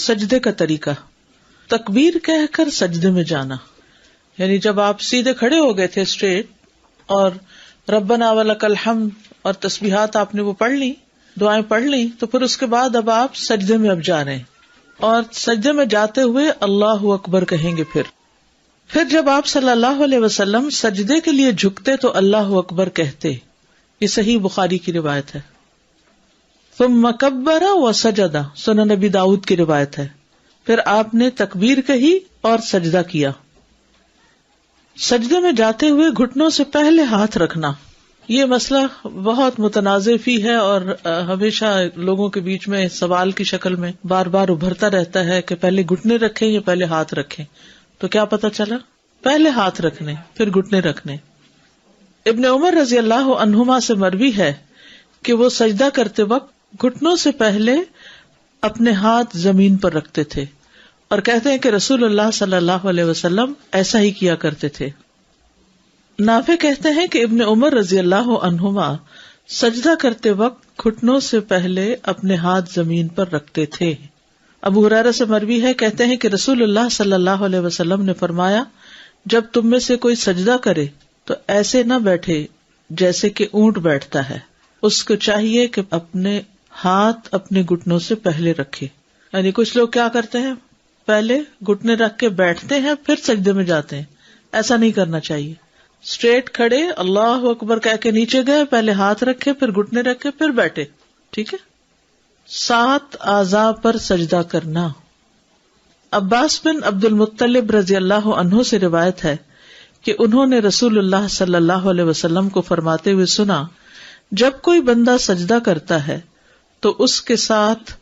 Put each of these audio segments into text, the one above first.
سجدے کا طریقہ، تکبیر کہہ کر سجدے میں جانا، یعنی جب آپ سیدھے کھڑے ہو گئے تھے اسٹریٹ اور ربنا ولک الحمد اور تسبیحات آپ نے وہ پڑھ لی، دعائیں پڑھ لی، تو پھر اس کے بعد اب آپ سجدے میں اب جا رہے ہیں اور سجدے میں جاتے ہوئے اللہ اکبر کہیں گے۔ پھر جب آپ صلی اللہ علیہ وسلم سجدے کے لیے جھکتے تو اللہ اکبر کہتے، یہ صحیح بخاری کی روایت ہے۔ ثم کبر وسجد، سنن نبی داؤد کی روایت ہے۔ پھر آپ نے تکبیر کہی اور سجدہ کیا۔ سجدے میں جاتے ہوئے گھٹنوں سے پہلے ہاتھ رکھنا، یہ مسئلہ بہت متنازع فی ہے اور ہمیشہ لوگوں کے بیچ میں سوال کی شکل میں بار بار ابھرتا رہتا ہے کہ پہلے گھٹنے رکھیں یا پہلے ہاتھ رکھیں۔ تو کیا پتہ چلا؟ پہلے ہاتھ رکھنے پھر گھٹنے رکھنے۔ ابن عمر رضی اللہ عنہما سے مروی ہے کہ وہ سجدہ کرتے وقت گھٹنوں سے پہلے اپنے ہاتھ زمین پر رکھتے تھے اور کہتے ہیں کہ رسول اللہ صلی اللہ علیہ وسلم ایسا ہی کیا کرتے تھے۔ نافع کہتے ہیں کہ ابن عمر رضی اللہ عنہما سجدہ کرتے وقت گھٹنوں سے پہلے اپنے ہاتھ زمین پر رکھتے تھے۔ ابو ہریرہ سے مروی ہے، کہتے ہیں کہ رسول اللہ صلی اللہ علیہ وسلم نے فرمایا، جب تم میں سے کوئی سجدہ کرے تو ایسے نہ بیٹھے جیسے کہ اونٹ بیٹھتا ہے، اس کو چاہیے کہ اپنے ہاتھ اپنے گھٹنوں سے پہلے رکھے۔ یعنی کچھ لوگ کیا کرتے ہیں، پہلے گھٹنے رکھ کے بیٹھتے ہیں پھر سجدے میں جاتے ہیں، ایسا نہیں کرنا چاہیے۔ اسٹریٹ کھڑے اللہ اکبر کہہ کے نیچے گئے، پہلے ہاتھ رکھے پھر گھٹنے رکھے پھر بیٹھے، ٹھیک ہے۔ 7 اعضاء پر سجدہ کرنا۔ عباس بن عبد المطلب رضی اللہ عنہ سے روایت ہے کہ انہوں نے رسول اللہ صلی اللہ علیہ وسلم کو فرماتے ہوئے سنا، جب کوئی بندہ سجدہ کرتا ہے تو اس کے ساتھ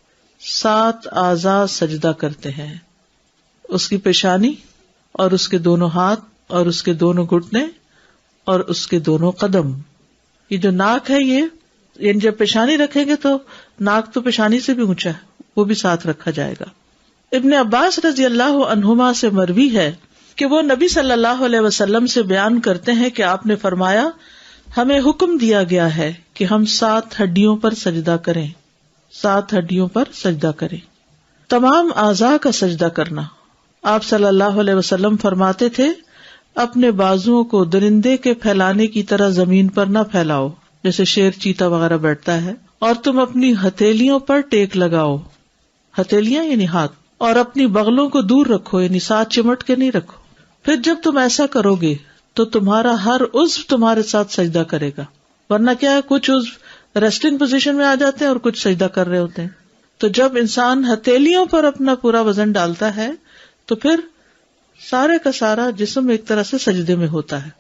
7 اعضاء سجدہ کرتے ہیں، اس کی پیشانی اور اس کے دونوں ہاتھ اور اس کے دونوں گھٹنے اور اس کے دونوں قدم۔ یہ جو ناک ہے، یہ یعنی جب پیشانی رکھیں گے تو ناک تو پیشانی سے بھی اونچا ہے، وہ بھی ساتھ رکھا جائے گا۔ ابن عباس رضی اللہ عنہما سے مروی ہے کہ وہ نبی صلی اللہ علیہ وسلم سے بیان کرتے ہیں کہ آپ نے فرمایا، ہمیں حکم دیا گیا ہے کہ ہم 7 ہڈیوں پر سجدہ کریں، 7 ہڈیوں پر سجدہ کریں۔ تمام اعضاء کا سجدہ کرنا۔ آپ صلی اللہ علیہ وسلم فرماتے تھے، اپنے بازوؤں کو درندے کے پھیلانے کی طرح زمین پر نہ پھیلاؤ، جیسے شیر چیتا وغیرہ بیٹھتا ہے، اور تم اپنی ہتھیلیوں پر ٹیک لگاؤ، ہتھیلیاں یعنی ہاتھ، اور اپنی بغلوں کو دور رکھو، یعنی ساتھ چمٹ کے نہیں رکھو۔ پھر جب تم ایسا کرو گے تو تمہارا ہر عضو تمہارے ساتھ سجدہ کرے گا، ورنہ کیا ہے، کچھ عضو ریسٹنگ پوزیشن میں آ جاتے ہیں اور کچھ سجدہ کر رہے ہوتے ہیں۔ تو جب انسان ہتھیلیوں پر اپنا پورا وزن ڈالتا ہے تو پھر سارے کا سارا جسم ایک طرح سے سجدے میں ہوتا ہے،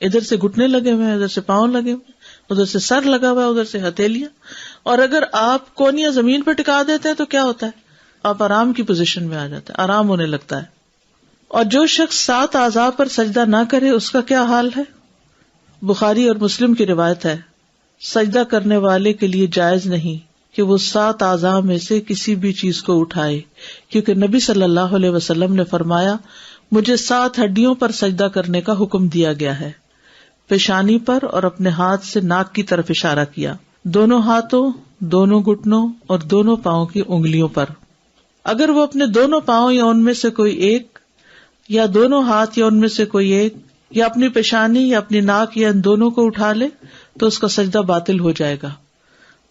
ادھر سے گھٹنے لگے ہوئے ہیں، ادھر سے پاؤں لگے ہوئے ہیں، ادھر سے سر لگا ہوا ہے، ادھر سے ہتھیلیاں۔ اور اگر آپ کونیاں زمین پر ٹکا دیتے ہیں تو کیا ہوتا ہے، آپ آرام کی پوزیشن میں آ جاتے ہیں، آرام ہونے لگتا ہے۔ اور جو شخص 7 اعضاء پر سجدہ نہ کرے اس کا کیا حال ہے؟ بخاری اور مسلم کی روایت ہے، سجدہ کرنے والے کے لیے جائز نہیں کہ وہ 7 اعضاء میں سے کسی بھی چیز کو اٹھائے، کیونکہ نبی صلی اللہ علیہ وسلم نے فرمایا، مجھے 7 ہڈیوں پر سجدہ کرنے کا حکم دیا گیا ہے۔ پیشانی پر اور اپنے ہاتھ سے ناک کی طرف اشارہ کیا، دونوں ہاتھوں، دونوں گھٹنوں اور دونوں پاؤں کی انگلیوں پر۔ اگر وہ اپنے دونوں پاؤں یا ان میں سے کوئی ایک، یا دونوں ہاتھ یا ان میں سے کوئی ایک، یا اپنی پیشانی یا اپنی ناک یا ان دونوں کو اٹھا لے تو اس کا سجدہ باطل ہو جائے گا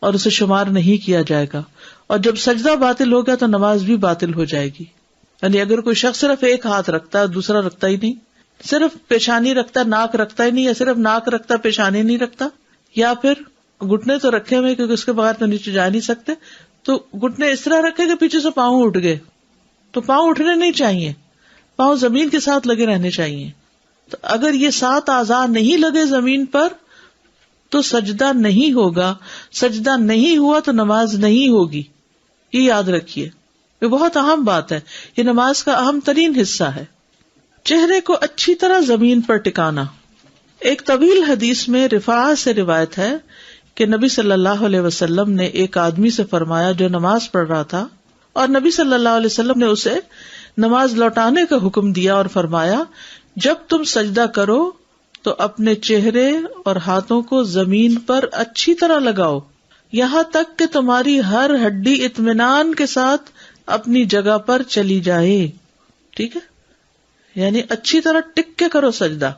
اور اسے شمار نہیں کیا جائے گا، اور جب سجدہ باطل ہو گیا تو نماز بھی باطل ہو جائے گی۔ یعنی اگر کوئی شخص صرف ایک ہاتھ رکھتا ہے دوسرا رکھتا ہی نہیں، صرف پیشانی رکھتا ناک رکھتا ہی نہیں، یا صرف ناک رکھتا پیشانی نہیں رکھتا، یا پھر گھٹنے تو رکھے ہوئے کیونکہ اس کے بغیر تو نیچے جا نہیں سکتے، تو گھٹنے اس طرح رکھے کہ پیچھے سے پاؤں اٹھ گئے، تو پاؤں اٹھنے نہیں چاہیے، پاؤں زمین کے ساتھ لگے رہنے چاہیے۔ تو اگر یہ 7 اعضاء نہیں لگے زمین پر تو سجدہ نہیں ہوگا، سجدہ نہیں ہوا تو نماز نہیں ہوگی، یہ یاد رکھیے، یہ بہت اہم بات ہے، یہ نماز کا اہم ترین حصہ ہے۔ چہرے کو اچھی طرح زمین پر ٹکانا۔ ایک طویل حدیث میں رفاعہ سے روایت ہے کہ نبی صلی اللہ علیہ وسلم نے ایک آدمی سے فرمایا جو نماز پڑھ رہا تھا، اور نبی صلی اللہ علیہ وسلم نے اسے نماز لوٹانے کا حکم دیا اور فرمایا، جب تم سجدہ کرو تو اپنے چہرے اور ہاتھوں کو زمین پر اچھی طرح لگاؤ، یہاں تک کہ تمہاری ہر ہڈی اطمینان کے ساتھ اپنی جگہ پر چلی جائے. ٹھیک ہے، یعنی اچھی طرح ٹک کے کرو سجدہ،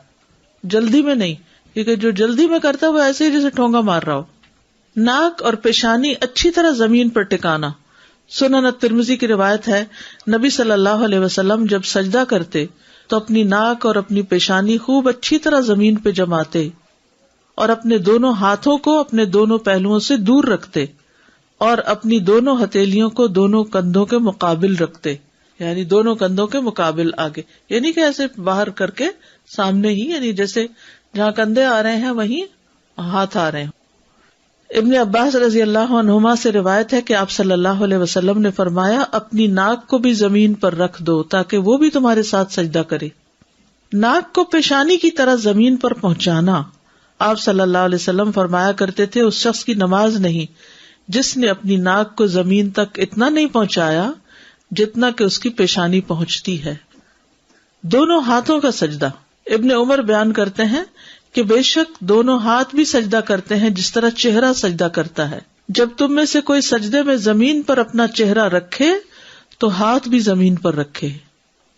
جلدی میں نہیں، کیونکہ جو جلدی میں کرتا ہے وہ ایسے ہی جیسے ٹھونگا مار رہا ہو. ناک اور پیشانی اچھی طرح زمین پر ٹکانا. سنن الترمذی کی روایت ہے، نبی صلی اللہ علیہ وسلم جب سجدہ کرتے تو اپنی ناک اور اپنی پیشانی خوب اچھی طرح زمین پہ جماتے اور اپنے دونوں ہاتھوں کو اپنے دونوں پہلوؤں سے دور رکھتے اور اپنی دونوں ہتھیلیوں کو دونوں کندھوں کے مقابل رکھتے، یعنی دونوں کندھوں کے مقابل آگے، یعنی کہ ایسے باہر کر کے سامنے ہی، یعنی جیسے جہاں کندھے آ رہے ہیں وہیں ہاتھ آ رہے ہیں. ابن عباس رضی اللہ عنہما سے روایت ہے کہ آپ صلی اللہ علیہ وسلم نے فرمایا، اپنی ناک کو بھی زمین پر رکھ دو تاکہ وہ بھی تمہارے ساتھ سجدہ کرے. ناک کو پیشانی کی طرح زمین پر پہنچانا. آپ صلی اللہ علیہ وسلم فرمایا کرتے تھے، اس شخص کی نماز نہیں جس نے اپنی ناک کو زمین تک اتنا نہیں پہنچایا جتنا کہ اس کی پیشانی پہنچتی ہے. دونوں ہاتھوں کا سجدہ. ابن عمر بیان کرتے ہیں کہ بے شک دونوں ہاتھ بھی سجدہ کرتے ہیں جس طرح چہرہ سجدہ کرتا ہے. جب تم میں سے کوئی سجدے میں زمین پر اپنا چہرہ رکھے تو ہاتھ بھی زمین پر رکھے،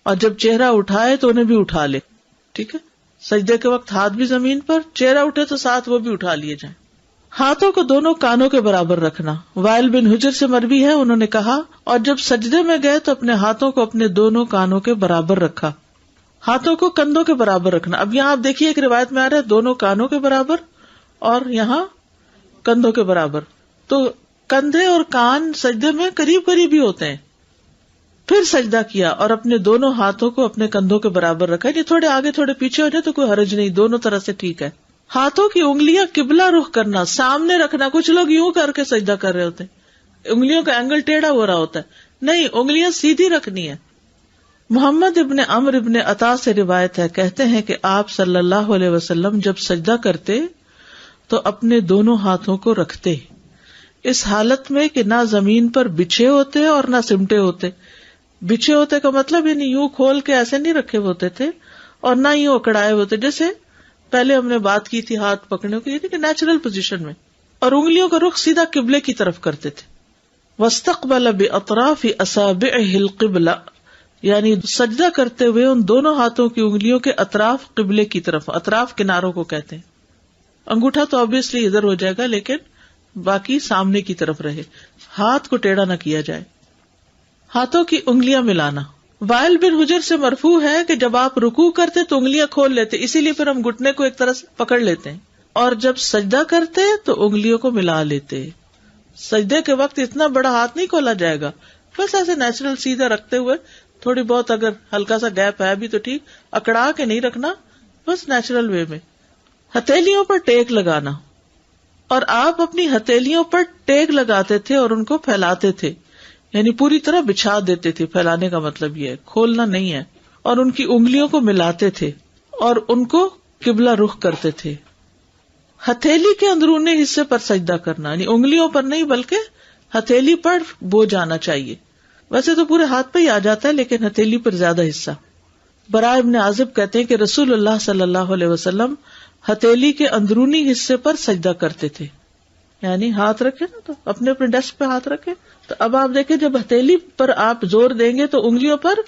اور جب چہرہ اٹھائے تو انہیں بھی اٹھا لے. ٹھیک ہے، سجدے کے وقت ہاتھ بھی زمین پر، چہرہ اٹھے تو ساتھ وہ بھی اٹھا لیے جائیں. ہاتھوں کو دونوں کانوں کے برابر رکھنا. وائل بن حجر سے مروی ہے، انہوں نے کہا، اور جب سجدے میں گئے تو اپنے ہاتھوں کو اپنے دونوں کانوں کے برابر رکھا. ہاتھوں کو کندھوں کے برابر رکھنا. اب یہاں آپ دیکھیے ایک روایت میں آ رہا ہے دونوں کانوں کے برابر اور یہاں کندھوں کے برابر، تو کندھے اور کان سجدے میں قریب قریب ہی ہوتے ہیں. پھر سجدہ کیا اور اپنے دونوں ہاتھوں کو اپنے کندھوں کے برابر رکھا. یہ تھوڑے آگے تھوڑے پیچھے ہو جائے تو کوئی حرج نہیں، دونوں طرح سے ٹھیک ہے. ہاتھوں کی انگلیاں قبلہ رخ کرنا، سامنے رکھنا. کچھ لوگ یوں کر کے سجدہ کر رہے ہوتے ہیں، انگلیوں کا اینگل ٹیڑھا ہو رہا ہوتا ہے. نہیں، انگلیاں سیدھی رکھنی ہے. محمد ابن عمرو ابن عطا سے روایت ہے، کہتے ہیں کہ آپ صلی اللہ علیہ وسلم جب سجدہ کرتے تو اپنے دونوں ہاتھوں کو رکھتے اس حالت میں کہ نہ زمین پر بچھے ہوتے اور نہ سمٹے ہوتے. بچھے ہوتے کا مطلب یعنی یوں کھول کے ایسے نہیں رکھے ہوتے تھے اور نہ یوں اکڑائے ہوتے، جیسے پہلے ہم نے بات کی تھی ہاتھ پکڑنے کی، یعنی کہ نیچرل پوزیشن میں. اور انگلیوں کا رخ سیدھا قبلے کی طرف کرتے تھے. واستقبل باطراف اصابعه القبلہ، یعنی سجدہ کرتے ہوئے ان دونوں ہاتھوں کی انگلیوں کے اطراف قبلے کی طرف. اطراف کناروں کو کہتے ہیں. انگوٹھا تو obviously ادھر ہو جائے گا لیکن باقی سامنے کی طرف رہے، ہاتھ کو ٹیڑھا نہ کیا جائے. ہاتھوں کی انگلیاں ملانا. وائل بن حجر سے مرفوع ہے کہ جب آپ رکوع کرتے تو انگلیاں کھول لیتے، اسی لیے پھر ہم گھٹنے کو ایک طرح سے پکڑ لیتے ہیں، اور جب سجدہ کرتے تو انگلیوں کو ملا لیتے. سجدے کے وقت اتنا بڑا ہاتھ نہیں کھولا جائے گا، بس ایسے نیچرل سیدھا رکھتے ہوئے، تھوڑی بہت اگر ہلکا سا گیپ ہے بھی تو ٹھیک، اکڑا کے نہیں رکھنا، بس نیچرل وے میں. ہتھیلیوں پر ٹیک لگانا. اور آپ اپنی ہتھیلیوں پر ٹیک لگاتے تھے اور ان کو پھیلاتے تھے، یعنی پوری طرح بچھا دیتے تھے. پھیلانے کا مطلب یہ ہے، کھولنا نہیں ہے. اور ان کی انگلیوں کو ملاتے تھے اور ان کو قبلہ رخ کرتے تھے. ہتھیلی کے اندرونی حصے پر سجدہ کرنا، یعنی انگلیوں پر نہیں بلکہ ہتھیلی پر بوجھ آنا چاہیے. ویسے تو پورے ہاتھ پہ ہی آ جاتا ہے لیکن ہتھیلی پر زیادہ حصہ. براء ابن عازب کہتے ہیں کہ رسول اللہ صلی اللہ علیہ وسلم ہتھیلی کے اندرونی حصے پر سجدہ کرتے تھے، یعنی ہاتھ رکھے نا تو اپنے اپنے ڈیسک پہ ہاتھ رکھے. تو اب آپ دیکھیں جب ہتھیلی پر آپ زور دیں گے تو انگلیوں پر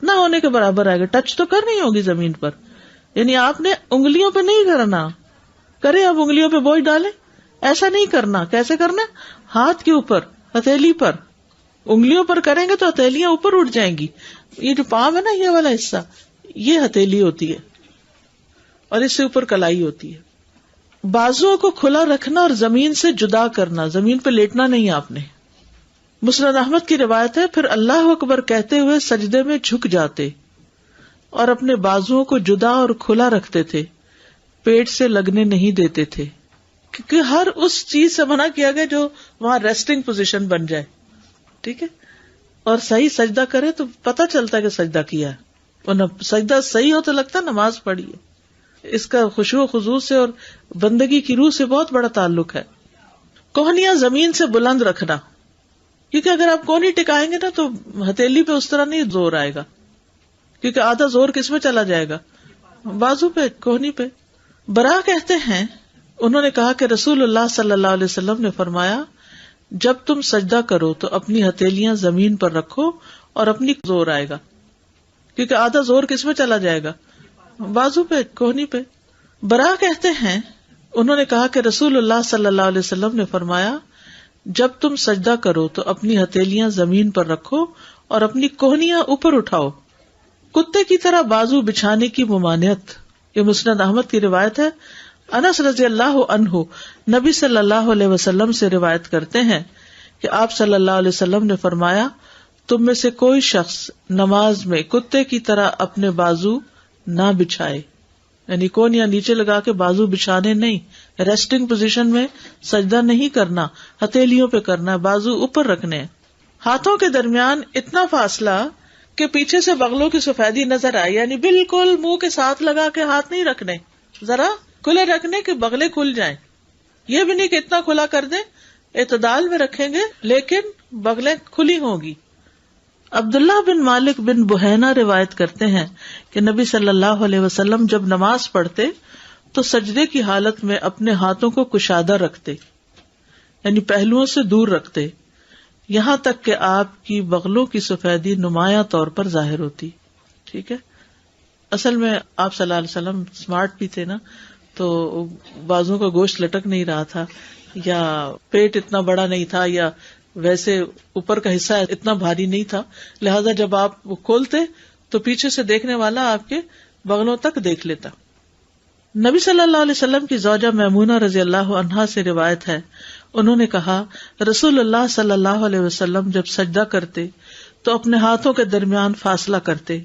نہ ہونے کے برابر آئے گا، ٹچ تو کرنی ہوگی زمین پر، یعنی آپ نے انگلیوں پہ نہیں کرنا. کرے اب انگلیوں پہ بوجھ ڈالے، ایسا نہیں کرنا. کیسے کرنا؟ ہاتھ کے اوپر، ہتھیلی پر. انگلیوں پر کریں گے تو ہتھیلیاں اوپر اٹھ جائیں گی. یہ جو پام ہے نا، یہ والا حصہ، یہ ہتھیلی ہوتی ہے اور اس سے اوپر کلائی ہوتی ہے. بازوؤں کو کھلا رکھنا اور زمین سے جدا کرنا، زمین پہ لیٹنا نہیں آپ نے. مسند احمد کی روایت ہے، پھر اللہ اکبر کہتے ہوئے سجدے میں جھک جاتے اور اپنے بازوؤں کو جدا اور کھلا رکھتے تھے، پیٹ سے لگنے نہیں دیتے تھے، کیونکہ ہر اس چیز سے منع کیا گیا جو وہاں ریسٹنگ پوزیشن بن جائے. ٹھیک ہے، اور صحیح سجدہ کرے تو پتہ چلتا ہے کہ سجدہ کیا ہے، ورنہ سجدہ صحیح ہو تو لگتا نماز پڑھی ہے. اس کا خشوع و خضوع سے اور بندگی کی روح سے بہت بڑا تعلق ہے. کوہنیاں زمین سے بلند رکھنا، کیونکہ اگر آپ کونی ٹکائیں گے نا تو ہتھیلی پہ اس طرح نہیں زور آئے گا، کیونکہ آدھا زور کس میں چلا جائے گا؟ بازو پہ، کوہنی پہ. برا کہتے ہیں، انہوں نے کہا کہ رسول اللہ صلی اللہ علیہ وسلم نے فرمایا، جب تم سجدہ کرو تو اپنی ہتھیلیاں زمین پر رکھو اور اپنی زور آئے گا، کیونکہ آدھا زور کس میں چلا جائے گا؟ بازو پہ، کوہنی پہ. برا کہتے ہیں انہوں نے کہا کہ رسول اللہ صلی اللہ علیہ وسلم نے فرمایا جب تم سجدہ کرو تو اپنی ہتھیلیاں زمین پر رکھو اور اپنی کوہنیاں اوپر اٹھاؤ. کتے کی طرح بازو بچھانے کی ممانعت، یہ مسند احمد کی روایت ہے. انس رضی اللہ عنہ نبی صلی اللہ علیہ وسلم سے روایت کرتے ہیں کہ آپ صلی اللہ علیہ وسلم نے فرمایا تم میں سے کوئی شخص نماز میں کتے کی طرح اپنے بازو نہ بچھائے، یعنی کونیاں نیچے لگا کے بازو بچھانے نہیں، ریسٹنگ پوزیشن میں سجدہ نہیں کرنا، ہتھیلیوں پہ کرنا، بازو اوپر رکھنے. ہاتھوں کے درمیان اتنا فاصلہ کہ پیچھے سے بغلوں کی سفیدی نظر آئے، یعنی بالکل منہ کے ساتھ لگا کے ہاتھ نہیں رکھنے، ذرا کھلے رکھنے کہ بغلے کھل جائیں. یہ بھی نہیں کہ اتنا کھلا کر دیں، اعتدال میں رکھیں گے لیکن بغلیں کھلی ہوں گی. عبداللہ بن مالک بن بحینا روایت کرتے ہیں کہ نبی صلی اللہ علیہ وسلم جب نماز پڑھتے تو سجدے کی حالت میں اپنے ہاتھوں کو کشادہ رکھتے، یعنی پہلوؤں سے دور رکھتے، یہاں تک کہ آپ کی بغلوں کی سفیدی نمایاں طور پر ظاہر ہوتی. ٹھیک ہے، اصل میں آپ صلی اللہ علیہ وسلم اسمارٹ بھی تھے نا، تو بازوں کا گوشت لٹک نہیں رہا تھا، یا پیٹ اتنا بڑا نہیں تھا، یا ویسے اوپر کا حصہ اتنا بھاری نہیں تھا، لہذا جب آپ کھولتے تو پیچھے سے دیکھنے والا آپ کے بغلوں تک دیکھ لیتا. نبی صلی اللہ علیہ وسلم کی زوجہ میمونہ رضی اللہ عنہا سے روایت ہے، انہوں نے کہا رسول اللہ صلی اللہ علیہ وسلم جب سجدہ کرتے تو اپنے ہاتھوں کے درمیان فاصلہ کرتے،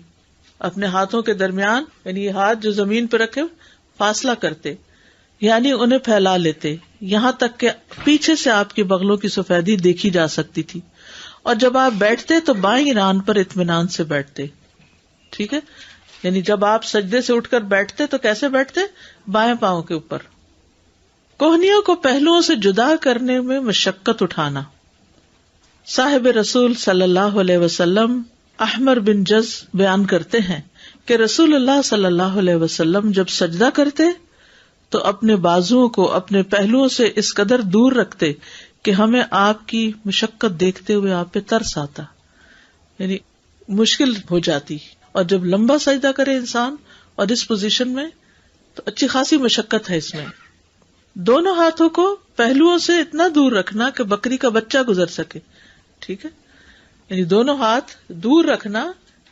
اپنے ہاتھوں کے درمیان یعنی یہ ہاتھ جو زمین پہ رکھے فاصلہ کرتے، یعنی انہیں پھیلا لیتے یہاں تک کہ پیچھے سے آپ کی بغلوں کی سفیدی دیکھی جا سکتی تھی. اور جب آپ بیٹھتے تو بائیں ران پر اطمینان سے بیٹھتے. ٹھیک ہے، یعنی جب آپ سجدے سے اٹھ کر بیٹھتے تو کیسے بیٹھتے؟ بائیں پاؤں کے اوپر. کوہنیوں کو پہلوؤں سے جدا کرنے میں مشقت اٹھانا. صاحب رسول صلی اللہ علیہ وسلم احمر بن جز بیان کرتے ہیں کہ رسول اللہ صلی اللہ علیہ وسلم جب سجدہ کرتے تو اپنے بازوؤں کو اپنے پہلوؤں سے اس قدر دور رکھتے کہ ہمیں آپ کی مشقت دیکھتے ہوئے آپ پہ ترس آتا، یعنی مشکل ہو جاتی. اور جب لمبا سجدہ کرے انسان اور اس پوزیشن میں تو اچھی خاصی مشقت ہے اس میں. دونوں ہاتھوں کو پہلوؤں سے اتنا دور رکھنا کہ بکری کا بچہ گزر سکے. ٹھیک ہے، یعنی دونوں ہاتھ دور رکھنا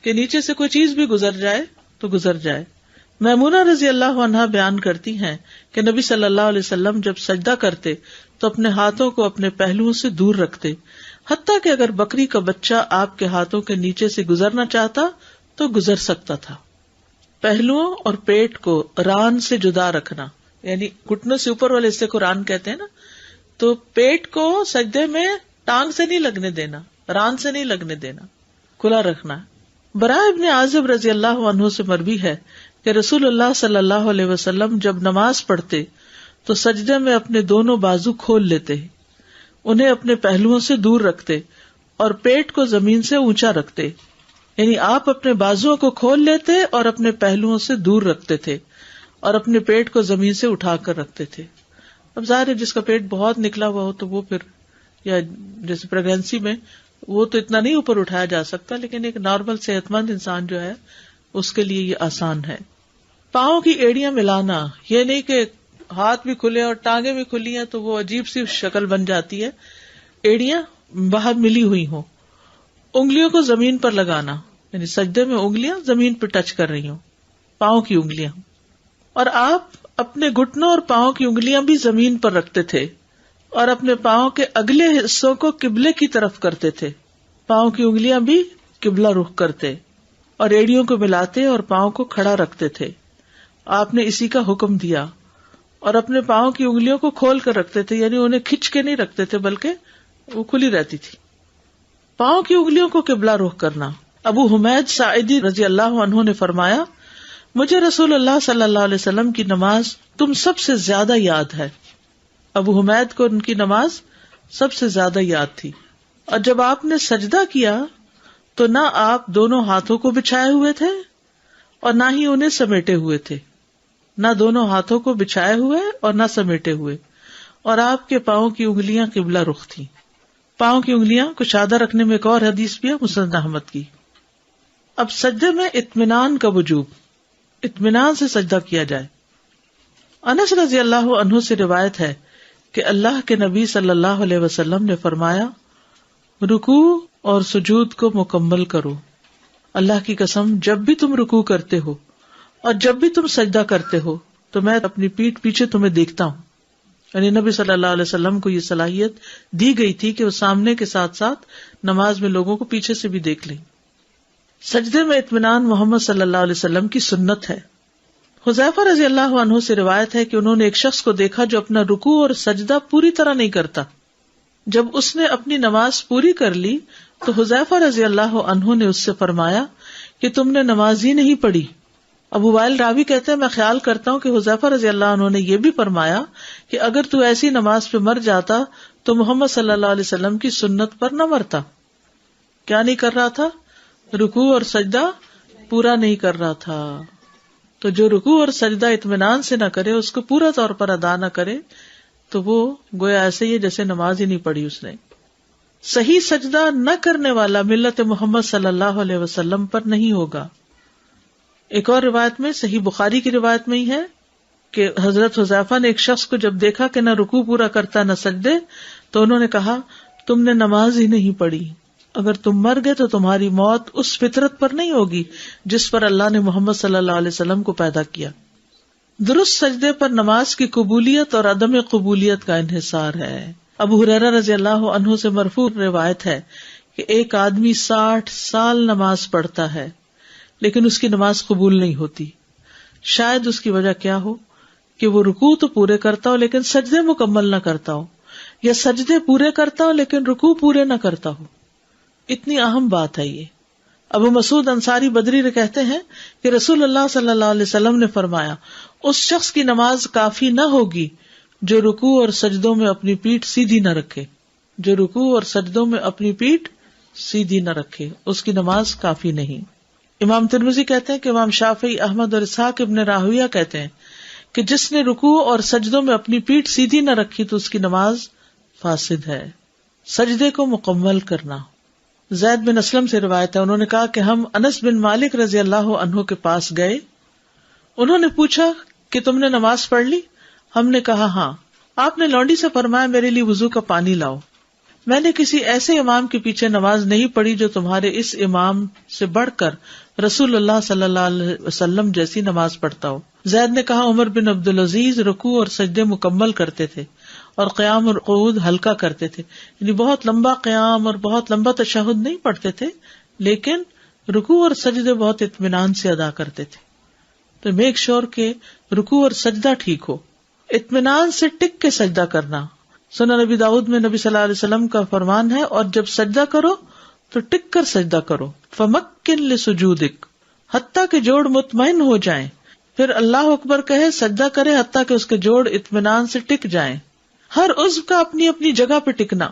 کہ نیچے سے کوئی چیز بھی گزر جائے تو گزر جائے. میمونہ رضی اللہ عنہا بیان کرتی ہیں کہ نبی صلی اللہ علیہ وسلم جب سجدہ کرتے تو اپنے ہاتھوں کو اپنے پہلوؤں سے دور رکھتے، حتیٰ کہ اگر بکری کا بچہ آپ کے ہاتھوں کے نیچے سے گزرنا چاہتا تو گزر سکتا تھا. پہلوؤں اور پیٹ کو ران سے جدا رکھنا، یعنی گھٹنوں سے اوپر والے حصے کو ران کہتے ہیں نا، تو پیٹ کو سجدے میں ٹانگ سے نہیں لگنے دینا، ران سے نہیں لگنے دینا، کھلا رکھنا. براء ابن عازب رضی اللہ عنہ سے مروی ہے کہ رسول اللہ صلی اللہ علیہ وسلم جب نماز پڑھتے تو سجدے میں اپنے دونوں بازو کھول لیتے، انہیں اپنے پہلوؤں سے دور رکھتے اور پیٹ کو زمین سے اونچا رکھتے، یعنی آپ اپنے بازوؤں کو کھول لیتے اور اپنے پہلوؤں سے دور رکھتے تھے اور اپنے پیٹ کو زمین سے اٹھا کر رکھتے تھے. اب ظاہر ہے جس کا پیٹ بہت نکلا ہوا ہو تو وہ پھر، یا جیسے پریگنینسی میں وہ تو اتنا نہیں اوپر اٹھایا جا سکتا، لیکن ایک نارمل صحت مند انسان جو ہے اس کے لیے یہ آسان ہے. پاؤں کی ایڑیاں ملانا، یہ نہیں کہ ہاتھ بھی کھلے اور ٹانگیں بھی کھلی ہیں تو وہ عجیب سی شکل بن جاتی ہے. ایڑیاں باہر ملی ہوئی ہوں. انگلیوں کو زمین پر لگانا، یعنی سجدے میں انگلیاں زمین پہ ٹچ کر رہی ہوں، پاؤں کی انگلیاں. اور آپ اپنے گھٹنوں اور پاؤں کی انگلیاں بھی زمین پر رکھتے تھے اور اپنے پاؤں کے اگلے حصوں کو قبلے کی طرف کرتے تھے. پاؤں کی انگلیاں بھی قبلہ رخ کرتے اور ایڑیوں کو ملاتے اور پاؤں کو کھڑا رکھتے تھے. آپ نے اسی کا حکم دیا. اور اپنے پاؤں کی انگلیوں کو کھول کر رکھتے تھے، یعنی انہیں کھچ کے نہیں رکھتے تھے بلکہ وہ کھلی رہتی تھی. پاؤں کی انگلیوں کو قبلہ رخ کرنا. ابو حمید ساعدی رضی اللہ عنہ نے فرمایا مجھے رسول اللہ صلی اللہ علیہ وسلم کی نماز تم سب سے زیادہ یاد ہے. ابو حمید کو ان کی نماز سب سے زیادہ یاد تھی. اور جب آپ نے سجدہ کیا تو نہ آپ دونوں ہاتھوں کو بچھائے ہوئے تھے اور نہ ہی انہیں سمیٹے ہوئے تھے، نہ دونوں ہاتھوں کو بچھائے ہوئے اور نہ سمیٹے ہوئے، اور آپ کے پاؤں کی انگلیاں قبلہ رخ تھیں. پاؤں کی انگلیاں کشادہ رکھنے میں ایک اور حدیث بھی ہے مسند احمد کی. اب سجدے میں اطمینان کا وجوب، اطمینان سے سجدہ کیا جائے. انس رضی اللہ عنہ سے روایت ہے کہ اللہ کے نبی صلی اللہ علیہ وسلم نے فرمایا، رکوع اور سجود کو مکمل کرو. اللہ کی قسم جب بھی تم رکوع کرتے ہو اور جب بھی تم سجدہ کرتے ہو تو میں اپنی پیٹھ پیچھے تمہیں دیکھتا ہوں. یعنی نبی صلی اللہ علیہ وسلم کو یہ صلاحیت دی گئی تھی کہ وہ سامنے کے ساتھ ساتھ نماز میں لوگوں کو پیچھے سے بھی دیکھ لیں. سجدے میں اطمینان محمد صلی اللہ علیہ وسلم کی سنت ہے. حذیفہ رضی اللہ عنہ سے روایت ہے کہ انہوں نے ایک شخص کو دیکھا جو اپنا رکوع اور سجدہ پوری طرح نہیں کرتا. جب اس نے اپنی نماز پوری کر لی تو حذیفہ رضی اللہ عنہ نے اس سے فرمایا کہ تم نے نماز ہی نہیں پڑھی. ابو وائل راوی کہتے ہیں میں خیال کرتا ہوں کہ حذیفہ رضی اللہ عنہ نے یہ بھی فرمایا کہ اگر تو ایسی نماز پہ مر جاتا تو محمد صلی اللہ علیہ وسلم کی سنت پر نہ مرتا. کیا نہیں کر رہا تھا؟ رکوع اور سجدہ پورا نہیں کر رہا تھا. تو جو رکوع اور سجدہ اطمینان سے نہ کرے، اس کو پورا طور پر ادا نہ کرے، تو وہ گویا ایسے ہی جیسے نماز ہی نہیں پڑھی اس نے. صحیح سجدہ نہ کرنے والا ملت محمد صلی اللہ علیہ وسلم پر نہیں ہوگا. ایک اور روایت میں، صحیح بخاری کی روایت میں ہی ہے کہ حضرت حذیفہ نے ایک شخص کو جب دیکھا کہ نہ رکوع پورا کرتا نہ سجدے، تو انہوں نے کہا تم نے نماز ہی نہیں پڑھی. اگر تم مر گئے تو تمہاری موت اس فطرت پر نہیں ہوگی جس پر اللہ نے محمد صلی اللہ علیہ وسلم کو پیدا کیا. درست سجدے پر نماز کی قبولیت اور عدم قبولیت کا انحصار ہے. ابو ہریرہ رضی اللہ عنہ سے مرفوع روایت ہے کہ ایک آدمی 60 سال نماز پڑھتا ہے لیکن اس کی نماز قبول نہیں ہوتی. شاید اس کی وجہ کیا ہو کہ وہ رکوع تو پورے کرتا ہو لیکن سجدے مکمل نہ کرتا ہو، یا سجدے پورے کرتا ہو لیکن رکوع پورے نہ کرتا ہو. اتنی اہم بات ہے یہ. ابو مسعود انصاری بدری نے کہتے ہیں کہ رسول اللہ صلی اللہ علیہ وسلم نے فرمایا، اس شخص کی نماز کافی نہ ہوگی جو رکوع اور سجدوں میں اپنی پیٹھ سیدھی نہ رکھے. جو رکوع اور سجدوں میں اپنی پیٹھ سیدھی نہ رکھے اس کی نماز کافی نہیں. امام ترمذی کہتے ہیں کہ امام شافعی، احمد اور اسحاق ابن راہویہ کہتے ہیں کہ جس نے رکوع اور سجدوں میں اپنی پیٹھ سیدھی نہ رکھی تو اس کی نماز فاسد ہے. سجدے کو مکمل کرنا. زید بن اسلم سے روایت ہے، انہوں نے کہا کہ ہم انس بن مالک رضی اللہ عنہ کے پاس گئے. انہوں نے پوچھا کہ تم نے نماز پڑھ لی؟ ہم نے کہا ہاں. آپ نے لونڈی سے فرمایا میرے لیے وضو کا پانی لاؤ. میں نے کسی ایسے امام کے پیچھے نماز نہیں پڑھی جو تمہارے اس امام سے بڑھ کر رسول اللہ صلی اللہ علیہ وسلم جیسی نماز پڑھتا ہو. زید نے کہا عمر بن عبدالعزیز رکوع اور سجدے مکمل کرتے تھے اور قیام اور قعود ہلکا کرتے تھے. یعنی بہت لمبا قیام اور بہت لمبا تشہد نہیں پڑھتے تھے لیکن رکوع اور سجدے بہت اطمینان سے ادا کرتے تھے. تو میک شور کہ رکوع اور سجدہ ٹھیک ہو. اطمینان سے ٹک کے سجدہ کرنا. سنن نبی داؤد میں نبی صلی اللہ علیہ وسلم کا فرمان ہے، اور جب سجدہ کرو تو ٹک کر سجدہ کرو. فمکن لسجودک، حتیٰ کہ جوڑ مطمئن ہو جائیں. پھر اللہ اکبر کہے، سجدہ کرے حتیٰ کہ اس کے جوڑ اطمینان سے ٹک جائیں. ہر عضو کا اپنی اپنی جگہ پہ ٹکنا.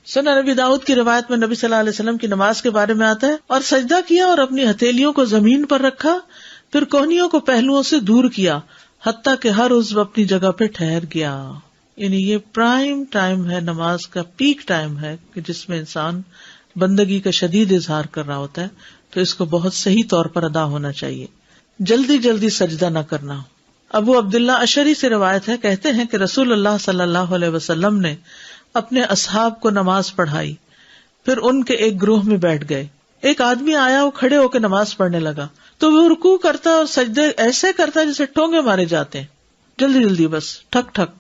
سنن نبی داؤد کی روایت میں نبی صلی اللہ علیہ وسلم کی نماز کے بارے میں آتا ہے، اور سجدہ کیا اور اپنی ہتھیلیوں کو زمین پر رکھا، پھر کوہنیوں کو پہلوؤں سے دور کیا حتیٰ کہ ہر عضو اپنی جگہ پہ ٹھہر گیا. یعنی یہ پرائم ٹائم ہے، نماز کا پیک ٹائم ہے کہ جس میں انسان بندگی کا شدید اظہار کر رہا ہوتا ہے، تو اس کو بہت صحیح طور پر ادا ہونا چاہیے. جلدی جلدی سجدہ نہ کرنا. ابو عبداللہ اشعری سے روایت ہے، کہتے ہیں کہ رسول اللہ صلی اللہ علیہ وسلم نے اپنے اصحاب کو نماز پڑھائی، پھر ان کے ایک گروہ میں بیٹھ گئے. ایک آدمی آیا، وہ کھڑے ہو کے نماز پڑھنے لگا تو وہ رکوع کرتا اور سجدے ایسے کرتا جیسے ٹھونگے مارے جاتے ہیں، جلدی جلدی بس ٹھک ٹھک.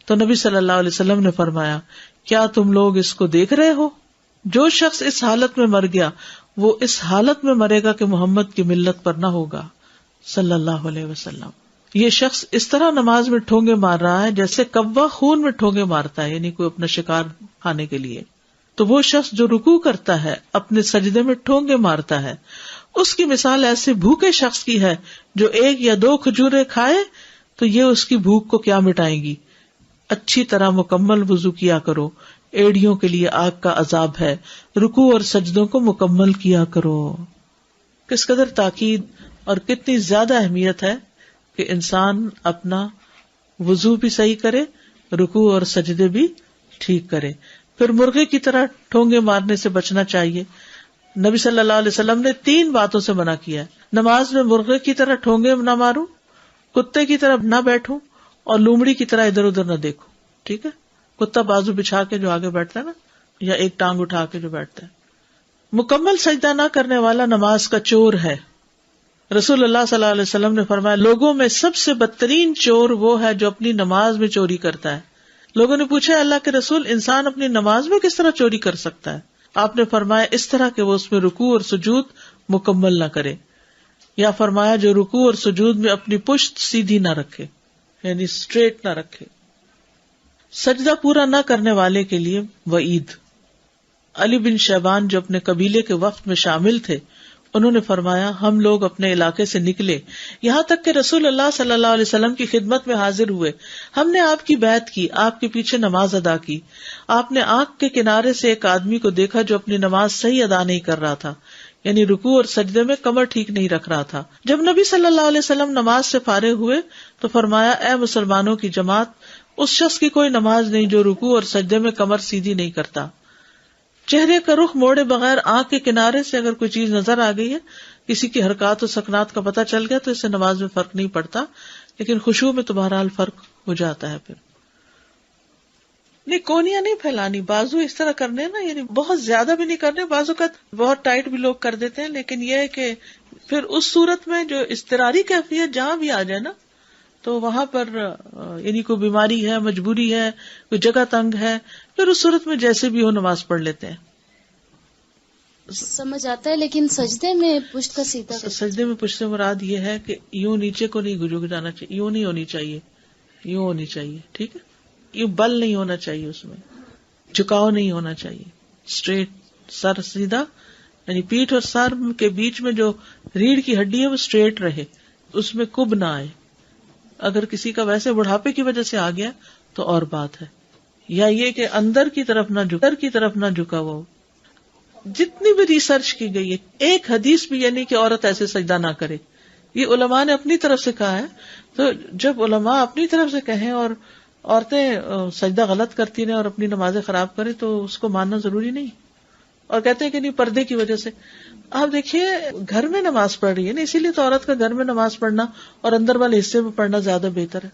تو نبی صلی اللہ علیہ وسلم نے فرمایا، کیا تم لوگ اس کو دیکھ رہے ہو؟ جو شخص اس حالت میں مر گیا وہ اس حالت میں مرے گا کہ محمد کی ملت پر نہ ہوگا صلی اللہ علیہ وسلم. یہ شخص اس طرح نماز میں ٹھونگے مار رہا ہے جیسے کوا خون میں ٹھونگے مارتا ہے، یعنی کوئی اپنا شکار کھانے کے لیے. تو وہ شخص جو رکوع کرتا ہے اپنے سجدے میں ٹھونگے مارتا ہے، اس کی مثال ایسے بھوکے شخص کی ہے جو 1 یا 2 کھجوریں کھائے تو یہ اس کی بھوک کو کیا مٹائیں گی. اچھی طرح مکمل وضو کیا کرو، ایڑیوں کے لیے آگ کا عذاب ہے. رکوع اور سجدوں کو مکمل کیا کرو. کس قدر تاکید اور کتنی زیادہ اہمیت ہے کہ انسان اپنا وضو بھی صحیح کرے، رکوع اور سجدے بھی ٹھیک کرے. پھر مرغے کی طرح ٹھونگے مارنے سے بچنا چاہیے. نبی صلی اللہ علیہ وسلم نے 3 باتوں سے منع کیا ہے. نماز میں مرغے کی طرح ٹھونگے نہ ماروں, کتے کی طرح نہ بیٹھوں, اور لومڑی کی طرح ادھر ادھر نہ دیکھوں. ٹھیک ہے, کتا بازو بچھا کے جو آگے بیٹھتا ہے نا, یا ایک ٹانگ اٹھا کے جو بیٹھتا ہے. مکمل سجدہ نہ کرنے والا نماز کا چور ہے. رسول اللہ صلی اللہ علیہ وسلم نے فرمایا, لوگوں میں سب سے بدترین چور وہ ہے جو اپنی نماز میں چوری کرتا ہے. لوگوں نے پوچھا, اللہ کے رسول, انسان اپنی نماز میں کس طرح چوری کر سکتا ہے؟ آپ نے فرمایا, اس طرح کہ وہ اس میں رکوع اور سجود مکمل نہ کرے, یا فرمایا جو رکوع اور سجود میں اپنی پشت سیدھی نہ رکھے, یعنی اسٹریٹ نہ رکھے. سجدہ پورا نہ کرنے والے کے لیے وعید. علی بن شیبان جو اپنے قبیلے کے وفد میں شامل تھے, انہوں نے فرمایا, ہم لوگ اپنے علاقے سے نکلے یہاں تک کہ رسول اللہ صلی اللہ علیہ وسلم کی خدمت میں حاضر ہوئے. ہم نے آپ کی بیعت کی, آپ کے پیچھے نماز ادا کی. آپ نے آنکھ کے کنارے سے ایک آدمی کو دیکھا جو اپنی نماز صحیح ادا نہیں کر رہا تھا, یعنی رکوع اور سجدے میں کمر ٹھیک نہیں رکھ رہا تھا. جب نبی صلی اللہ علیہ وسلم نماز سے فارغ ہوئے تو فرمایا, اے مسلمانوں کی جماعت, اس شخص کی کوئی نماز نہیں جو رکوع اور سجدے میں کمر سیدھی نہیں کرتا. چہرے کا رخ موڑے بغیر آنکھ کے کنارے سے اگر کوئی چیز نظر آ گئی ہے, کسی کی حرکات و سکنات کا پتہ چل گیا, تو اس سے نماز میں فرق نہیں پڑتا, لیکن خشوع میں تو بہرحال فرق ہو جاتا ہے. پھر نہیں, کونیاں نہیں پھیلانی, بازو اس طرح کرنے نا, یعنی بہت زیادہ بھی نہیں کرنے, بازو کا بہت ٹائٹ بھی لوگ کر دیتے ہیں, لیکن یہ ہے کہ پھر اس صورت میں جو اضطراری کیفیت جہاں بھی آ جائے نا, تو وہاں پر یعنی کوئی بیماری ہے, مجبوری ہے, کوئی جگہ تنگ ہے, پھر اس صورت میں جیسے بھی ہو نماز پڑھ لیتے ہیں. سمجھ آتا ہے, لیکن سجدے میں پشت کا سیدھا, سجدے میں پشت سے مراد یہ ہے کہ یوں نیچے کو نہیں جھک جانا چاہیے, یوں نہیں ہونی چاہیے, یوں ہونی چاہیے. ٹھیک ہے, یوں بل نہیں ہونا چاہیے, اس میں جھکاؤ نہیں ہونا چاہیے, اسٹریٹ سر سیدھا, یعنی پیٹھ اور سر کے بیچ میں جو ریڑھ کی ہڈی ہے وہ اسٹریٹ رہے, اس میں کب نہ آئے. اگر کسی کا ویسے بڑھاپے کی وجہ سے آ گیا تو اور بات ہے, یا یہ کہ اندر کی طرف نہ جھکا ہوا. جتنی بھی ریسرچ کی گئی ہے, ایک حدیث بھی یعنی کہ عورت ایسے سجدہ نہ کرے, یہ علماء نے اپنی طرف سے کہا ہے. تو جب علماء اپنی طرف سے کہیں اور عورتیں سجدہ غلط کرتی رہیں اور اپنی نمازیں خراب کریں, تو اس کو ماننا ضروری نہیں. اور کہتے ہیں کہ نہیں, پردے کی وجہ سے. آپ دیکھیے, گھر میں نماز پڑھ رہی ہے نا, اسی لیے تو عورت کا گھر میں نماز پڑھنا اور اندر والے حصے میں پڑھنا زیادہ بہتر ہے.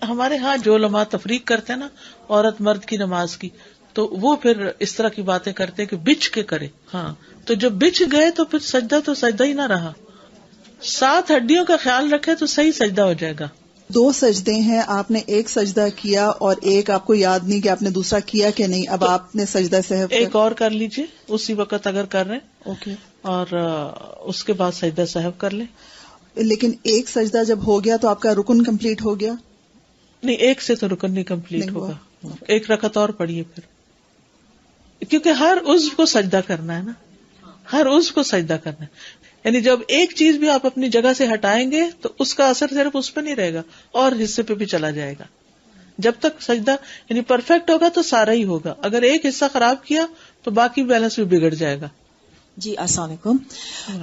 ہمارے ہاں جو علماء تفریق کرتے ہیں نا عورت مرد کی نماز کی, تو وہ پھر اس طرح کی باتیں کرتے ہیں کہ بچ کے کرے. ہاں, تو جب بچ گئے تو پھر سجدہ ہی نہ رہا. 7 ہڈیوں کا خیال رکھے تو صحیح سجدہ ہو جائے گا. 2 سجدے ہیں, آپ نے ایک سجدہ کیا اور ایک آپ کو یاد نہیں کہ آپ نے دوسرا کیا کہ نہیں, اب آپ نے سجدہ سہو ایک اور کر لیجئے اسی وقت اگر کر رہے ہیں, اوکے, اور اس کے بعد سجدہ سہو کر لیں. لیکن ایک سجدہ جب ہو گیا تو آپ کا رکن کمپلیٹ ہو گیا؟ نہیں, ایک سے تو رکن نہیں کمپلیٹ ہوگا, ایک رکعت اور پڑھیے پھر, کیونکہ ہر عضو کو سجدہ کرنا ہے نا, ہر عضو کو سجدہ کرنا ہے. یعنی جب ایک چیز بھی آپ اپنی جگہ سے ہٹائیں گے تو اس کا اثر صرف اس پہ نہیں رہے گا, اور حصے پہ بھی چلا جائے گا. جب تک سجدہ یعنی پرفیکٹ ہوگا تو سارا ہی ہوگا, اگر ایک حصہ خراب کیا تو باقی بیلنس بھی بگڑ جائے گا. جی السلام علیکم.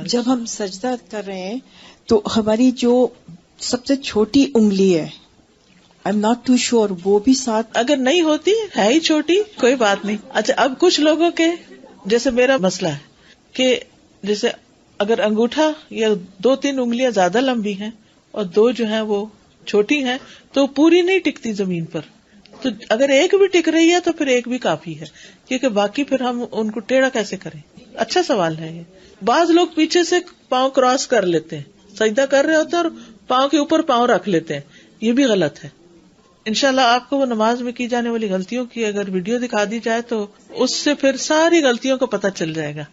جب ہم سجدہ کر رہے ہیں تو ہماری جو سب سے چھوٹی انگلی ہے, I am not too sure, وہ بھی ساتھ اگر نہیں ہوتی ہے ہی چھوٹی, کوئی بات نہیں. اچھا, اب کچھ لوگوں کے جیسے میرا مسئلہ ہے کہ جیسے اگر انگوٹھا یا 2-3 انگلیاں زیادہ لمبی ہیں اور 2 جو ہیں وہ چھوٹی ہیں, تو پوری نہیں ٹکتی زمین پر. تو اگر ایک بھی ٹک رہی ہے تو پھر ایک بھی کافی ہے, کیونکہ باقی پھر ہم ان کو ٹیڑھا کیسے کریں. اچھا سوال ہے یہ. بعض لوگ پیچھے سے پاؤں کراس کر لیتے ہیں, سجدہ کر رہے ہوتے ہیں اور پاؤں کے اوپر پاؤں رکھ لیتے ہیں, یہ بھی غلط ہے. انشاءاللہ آپ کو وہ نماز میں کی جانے والی غلطیوں کی اگر ویڈیو دکھا دی جائے تو اس سے پھر ساری غلطیوں کا پتہ چل جائے گا